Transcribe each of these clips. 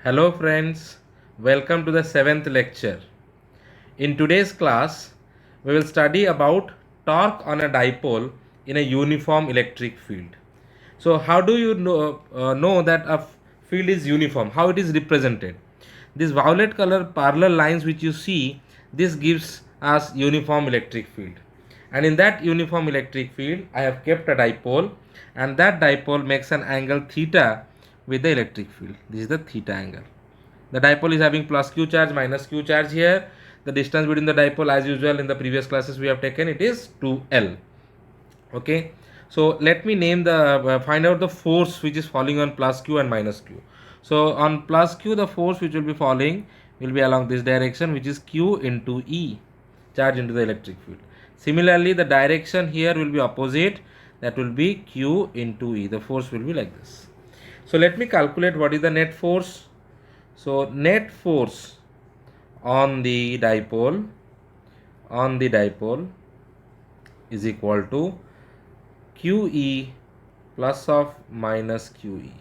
Hello friends, welcome to the 7th lecture. In today's class, we will study about torque on a dipole in a uniform electric field. So how do you know that a field is uniform? How it is represented? These violet color parallel lines which you see, this gives us uniform electric field. And in that uniform electric field, I have kept a dipole, and that dipole makes an angle theta with the electric field. This is the theta angle. The dipole is having plus q charge, minus q charge here. The distance between the dipole, as usual in the previous classes we have taken, it is 2L. Okay, so let me name the find out the force which is falling on plus q and minus q. So on plus q, the force which will be falling will be along this direction, which is q into E, charge into the electric field. Similarly, the direction here will be opposite, that will be q into E. The force will be like this. So let me calculate what is the net force. So net force on the dipole is equal to QE plus of minus QE.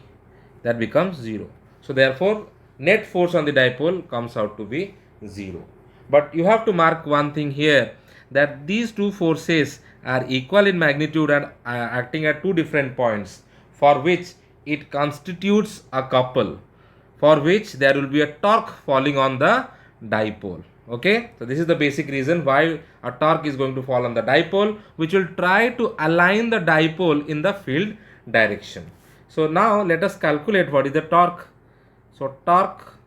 That becomes 0. So therefore net force on the dipole comes out to be 0. But you have to mark one thing here, that these two forces are equal in magnitude and acting at two different points, for which it constitutes a couple, for which there will be a torque falling on the dipole. Okay, so this is the basic reason why a torque is going to fall on the dipole, which will try to align the dipole in the field direction. So now let us calculate what is the torque. So torque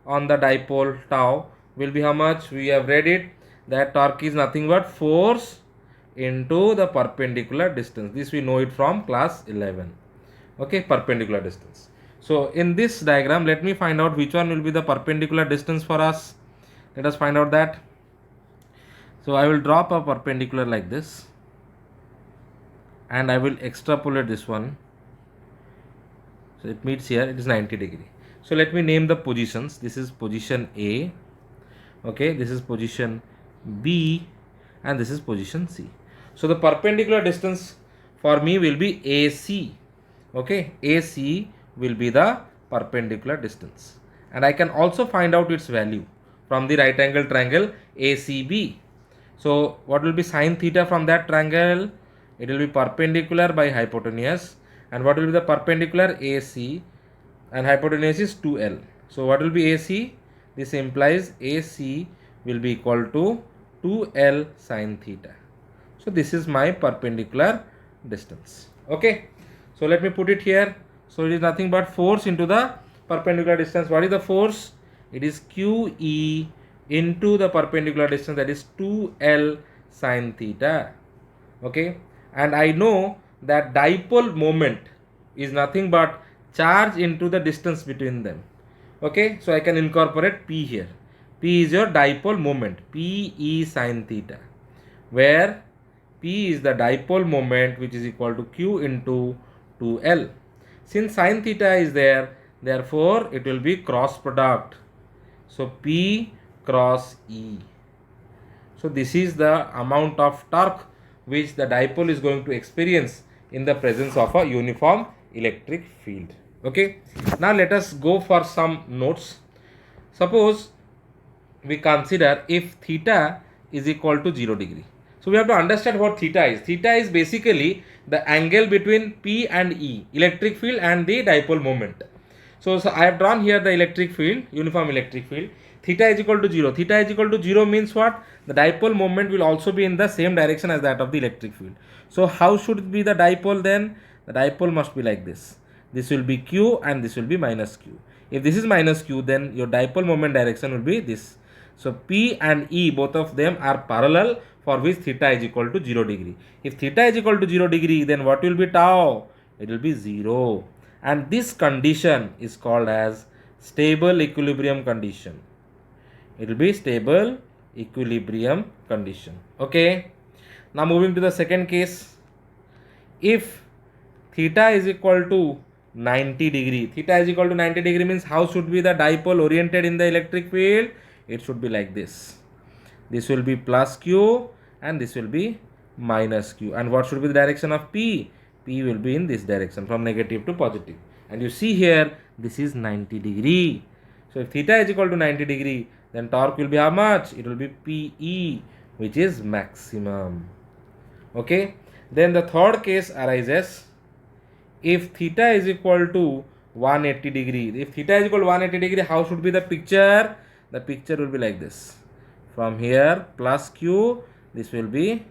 on the dipole tau will be how much? We have read it, that torque is nothing but force into the perpendicular distance. This we know it from class 11. Okay, perpendicular distance. So in this diagram, let me find out which one will be the perpendicular distance for us. Let us find out that. So I will drop a perpendicular like this, and I will extrapolate this one. So it meets here, it is 90 degree. So let me name the positions. This is position A, okay, this is position B, and this is position C. So the perpendicular distance for me will be AC. Okay, AC will be the perpendicular distance, and I can also find out its value from the right angle triangle ACB. So what will be sine theta from that triangle? It will be perpendicular by hypotenuse, and what will be the perpendicular? AC, and hypotenuse is 2L. So what will be AC? This implies AC will be equal to 2L sine theta. So this is my perpendicular distance. Okay, so let me put it here. So it is nothing but force into the perpendicular distance. What is the force? It is QE into the perpendicular distance, that is 2L sine theta. Okay, and I know that dipole moment is nothing but charge into the distance between them. Okay, so I can incorporate P here. P is your dipole moment, PE sine theta, where P is the dipole moment, which is equal to Q into 2L. Since sine theta is there, therefore it will be cross product. So P cross E. So this is the amount of torque which the dipole is going to experience in the presence of a uniform electric field. Okay, now let us go for some notes. Suppose we consider if theta is equal to 0 degree. So we have to understand what theta is. Theta is basically the angle between P and E, electric field, and the dipole moment. So I have drawn here the electric field, uniform electric field. Theta is equal to 0. Theta is equal to 0 means what? The dipole moment will also be in the same direction as that of the electric field. So how should it be the dipole then? The dipole must be like this. This will be Q and this will be minus Q. If this is minus Q, then your dipole moment direction will be this. So P and E, both of them are parallel, for which theta is equal to 0 degree. If theta is equal to 0 degree, then what will be tau? It will be 0. And this condition is called as stable equilibrium condition. It will be stable equilibrium condition. Okay. Now moving to the second case. If theta is equal to 90 degree. Theta is equal to 90 degree means how should be the dipole oriented in the electric field? It should be like this. This will be plus Q and this will be minus Q. And what should be the direction of P? P will be in this direction, from negative to positive. And you see here, this is 90 degree. So if theta is equal to 90 degree, then torque will be how much? It will be PE, which is maximum. Okay. Then the third case arises if theta is equal to 180 degree. If theta is equal to 180 degree, how should be the picture? The picture will be like this. From here plus Q, this will be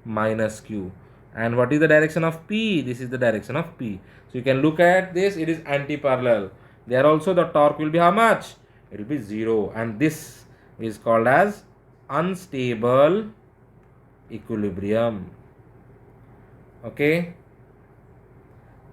minus Q. And what is the direction of P? This is the direction of P. So you can look at this, it is anti-parallel. There also the torque will be how much? It will be 0. And this is called as unstable equilibrium. Okay.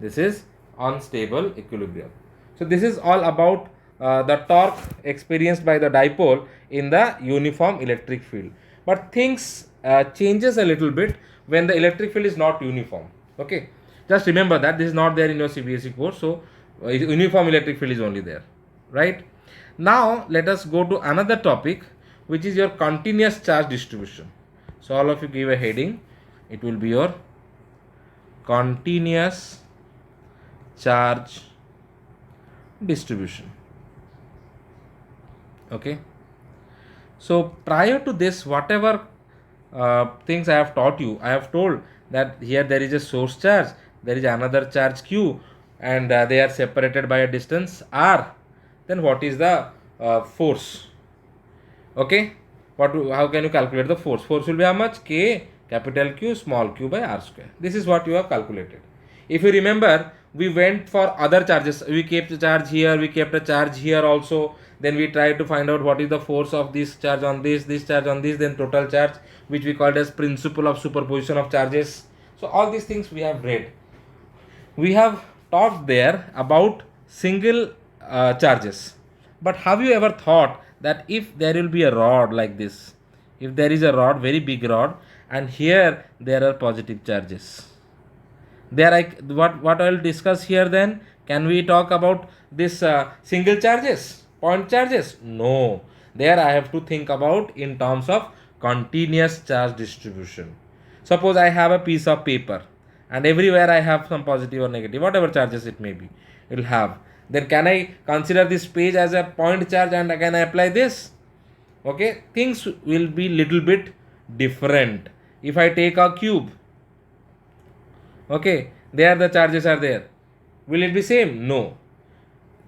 This is unstable equilibrium. So this is all about the torque experienced by the dipole in the uniform electric field. But things changes a little bit when the electric field is not uniform. Okay, just remember that this is not there in your CBSE course. So uniform electric field is only there, right? Now let us go to another topic, which is your continuous charge distribution. So all of you give a heading. It will be your continuous charge distribution. Okay. So prior to this, whatever things I have taught you, I have told that here there is a source charge, there is another charge Q, and they are separated by a distance R. Then what is the force? Okay. How can you calculate the force? Force will be how much? K capital Q small q by R square. This is what you have calculated. If you remember, we went for other charges. We kept a charge here, we kept a charge here also. Then we tried to find out what is the force of this charge on this charge on this, then total charge, which we called as principle of superposition of charges. So all these things we have read. We have talked there about single charges. But have you ever thought that if there will be a rod like this, if there is a rod, very big rod, and here there are positive charges, there what I will discuss here, then can we talk about this single charges, point charges? No, there I have to think about in terms of continuous charge distribution. Suppose I have a piece of paper and everywhere I have some positive or negative, whatever charges it may be, it will have. Then can I consider this page as a point charge and can I apply this? Okay, things will be little bit different. If I take a cube, okay, there the charges are there, will it be same? No,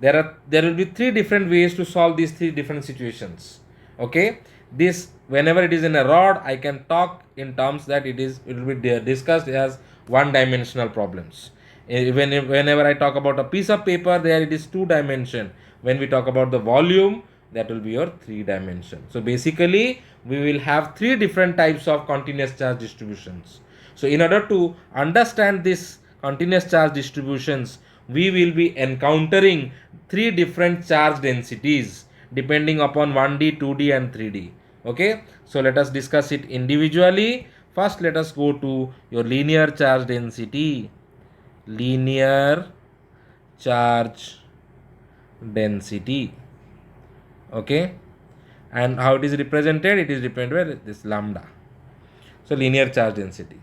there will be three different ways to solve these three different situations. Okay, this whenever it is in a rod, I can talk in terms that it will be discussed as one dimensional problems. Whenever I talk about a piece of paper, there it is 2 dimension. When we talk about the volume, that will be your 3 dimension. So basically we will have 3 different types of continuous charge distributions. So in order to understand this continuous charge distributions, we will be encountering 3 different charge densities depending upon 1D, 2D and 3D. Okay, so let us discuss it individually. First let us go to your linear charge density. Linear charge density. Okay, and how it is represented? It is represented by this lambda. So linear charge density.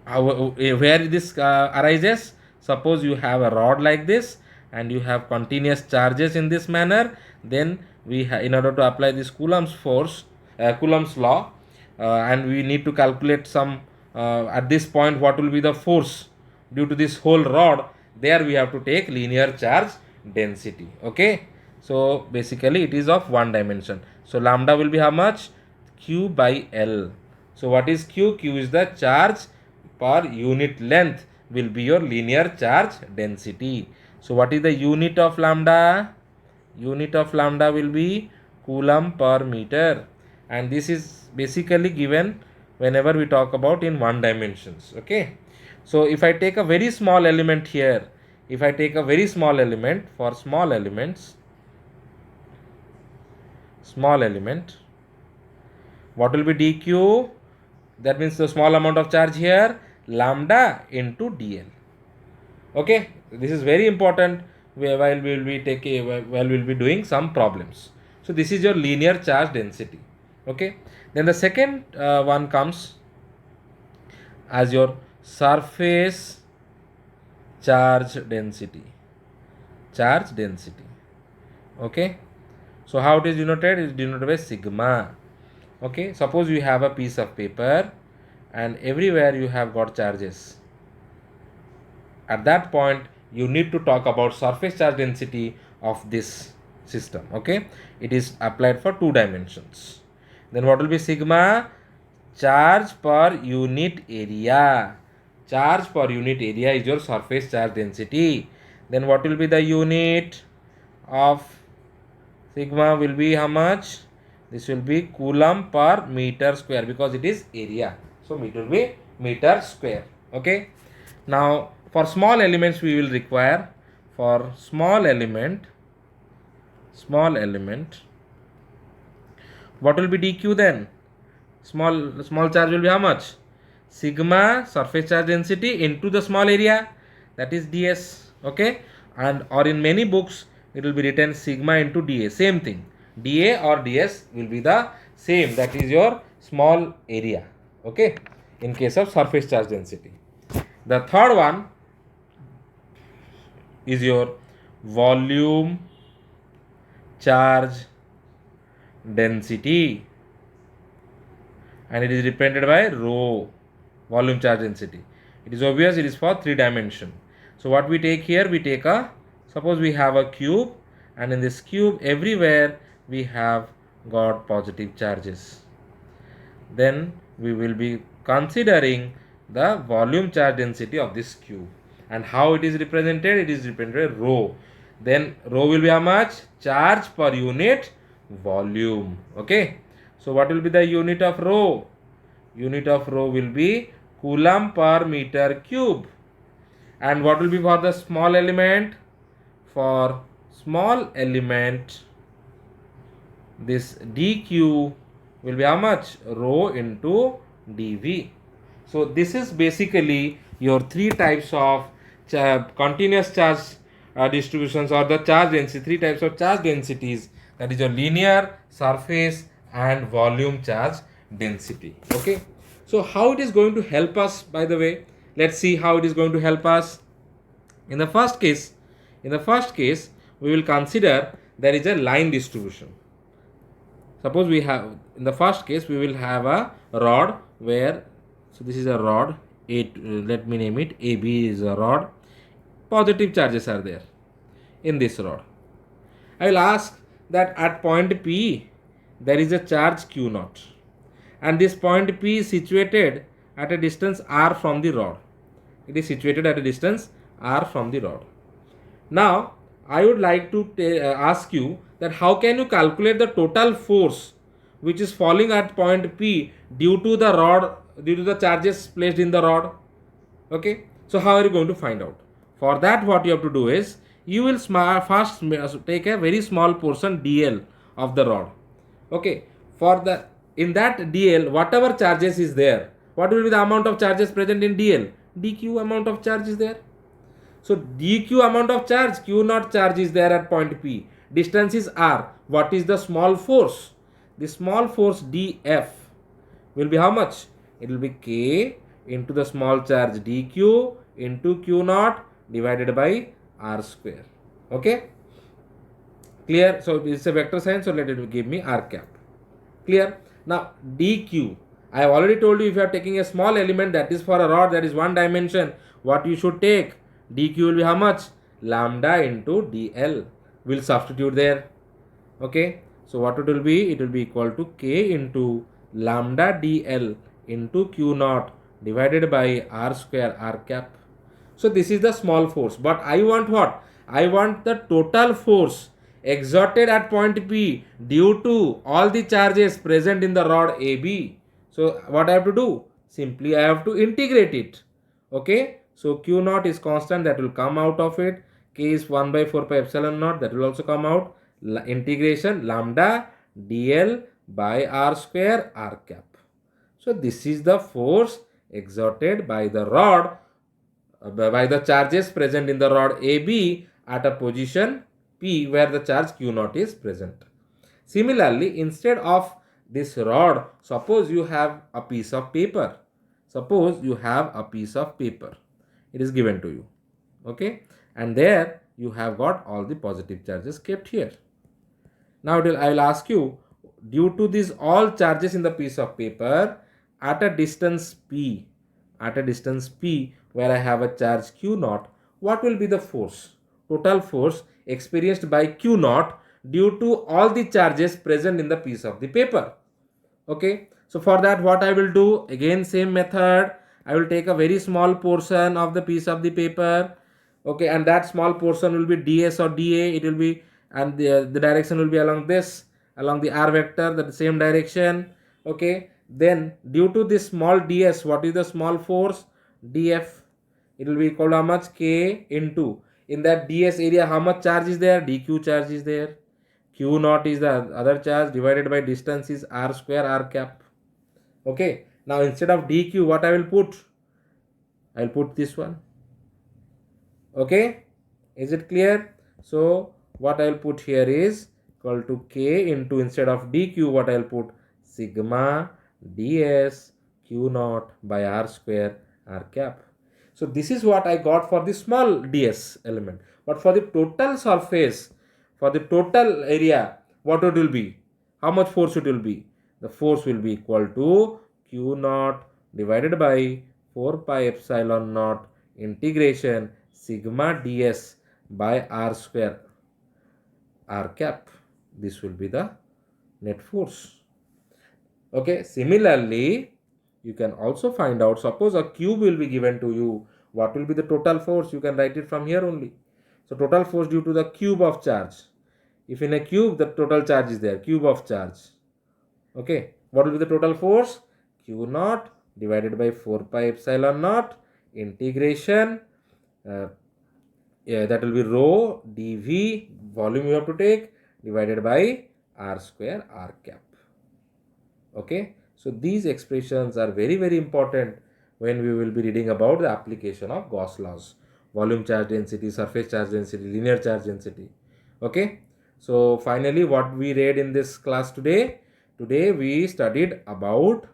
Where this arises? Suppose you have a rod like this and you have continuous charges in this manner, then we in order to apply this Coulomb's force, Coulomb's law, and we need to calculate some at this point what will be the force due to this whole rod. There we have to take linear charge density. Okay, so basically it is of one dimension. So lambda will be how much? Q by L. So what is Q? Q is the charge per unit length, will be your linear charge density. So what is the unit of lambda? Unit of lambda will be Coulomb per meter, and this is basically given whenever we talk about in one dimensions. Okay, so if I take a very small element here, if I take a very small element, for small elements, small element, what will be dq? That means the small amount of charge here, lambda into dl. Okay, this is very important while we will be doing some problems. So this is your linear charge density. Okay, then the second one comes as your surface charge density. Charge density. Okay, So how it is denoted? It is denoted by sigma. Okay, suppose you have a piece of paper and everywhere you have got charges. At that point, you need to talk about surface charge density of this system. Okay, it is applied for 2 dimensions. Then what will be sigma? Charge per unit area. Charge per unit area is your surface charge density. Then what will be the unit of sigma? Will be how much? This will be coulomb per meter square, because it is area. So it will be meter square. Okay. Now for small elements we will require, for small element, what will be dq then? Small charge will be how much? Sigma surface charge density into the small area, that is ds. Okay, and or in many books it will be written sigma into dA, same thing. dA or ds will be the same, that is your small area. Okay, in case of surface charge density. The third one is your volume charge density, and it is represented by rho, volume charge density. It is obvious, it is for 3 dimension. So what we take here, we take a, suppose we have a cube, and in this cube everywhere we have got positive charges. Then we will be considering the volume charge density of this cube. And how it is represented? It is represented by rho. Then rho will be how much? Charge per unit volume. Okay. So what will be the unit of rho? Unit of rho will be coulomb per meter cube. And what will be for the small element? For small element, this dq will be how much? Rho into dv. So this is basically your 3 types of continuous charge distributions, or the charge density, 3 types of charge densities, that is your linear, surface and volume charge density. Okay, so how it is going to help us, by the way, let's see how it is going to help us. In the first case, we will consider there is a line distribution. Suppose we have, in the first case we will have a rod where, so this is a rod A, let me name it AB is a rod. Positive charges are there in this rod. I will ask that at point P there is a charge Q naught, and this point P is situated at a distance r from the rod. It is situated at a distance r from the rod. Now I would like to ask you that how can you calculate the total force which is falling at point P due to the rod, due to the charges placed in the rod. Okay, so how are you going to find out? For that, what you have to do is, you will first take a very small portion dl of the rod. Okay, for the, in that dl, whatever charges is there, what will be the amount of charges present in dl? dq amount of charge is there. So dq amount of charge, q naught charge is there at point P. Distance is r. What is the small force? The small force df will be how much? It will be k into the small charge dq into q naught divided by r square. Okay, clear? So it's a vector sign, so let it give me r cap. Clear? Now dq, I have already told you, if you are taking a small element that is for a rod, that is 1 dimension, what you should take? dq will be how much? Lambda into dl. We'll substitute there. Okay, so what it will be? It will be equal to k into lambda dl into q naught divided by r square r cap. So this is the small force, but I want what? I want the total force exerted at point P due to all the charges present in the rod AB. So what I have to do? Simply I have to integrate it. Okay, so q naught is constant, that will come out of it. K is 1 by 4 pi epsilon naught, that will also come out. Integration lambda dl by r square r cap. So this is the force exerted by the rod, by the charges present in the rod AB at a position P where the charge q naught is present. Similarly, instead of this rod, suppose you have a piece of paper. Suppose you have a piece of paper. It is given to you. Okay, and there you have got all the positive charges kept here. Now I will ask you, due to these all charges in the piece of paper at a distance p, where I have a charge q naught, what will be the force? Total force experienced by q naught due to all the charges present in the piece of the paper. Okay, so for that what I will do, again same method, I will take a very small portion of the piece of the paper. Okay, and that small portion will be ds or dA, it will be, and the direction will be along this, along the r vector, the same direction. Okay, then due to this small ds, what is the small force? Df. It will be equal to how much? K into, in that ds area how much charge is there? Dq charge is there. Q naught is the other charge, divided by distance is r square r cap. Okay, now instead of dq, what I will put? I will put this one. Okay, is it clear? So what I will put here is equal to k into, instead of dq, what I will put? Sigma ds q naught by r square r cap. So this is what I got for the small ds element. But for the total surface, for the total area, what it will be? How much force it will be? The force will be equal to q naught divided by 4 pi epsilon naught integration sigma ds by r square r cap. This will be the net force. Okay, similarly, you can also find out, suppose a cube will be given to you, what will be the total force? You can write it from here only. So total force due to the cube of charge. If in a cube the total charge is there, cube of charge. Okay, what will be the total force? Q naught divided by 4 pi epsilon naught integration, that will be rho dv, volume you have to take, divided by r square r cap. Okay, so these expressions are very important when we will be reading about the application of Gauss laws: volume charge density, surface charge density, linear charge density. Okay, so finally what we read in this class today? Today we studied about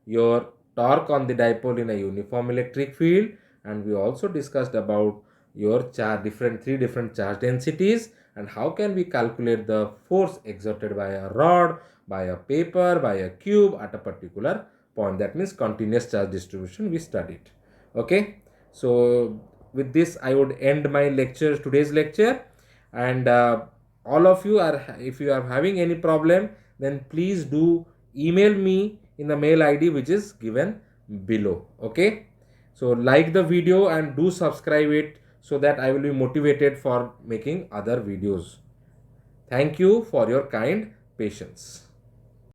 your torque on the dipole in a uniform electric field, and we also discussed about your three different charge densities, and how can we calculate the force exerted by a rod, by a paper, by a cube at a particular point. That means continuous charge distribution we studied. Okay, so with this I would end my lecture, today's lecture, and all of you are, if you are having any problem, then please do email me in the mail ID which is given below. Okay, so like the video and do subscribe it, so that I will be motivated for making other videos. Thank you for your kind patience.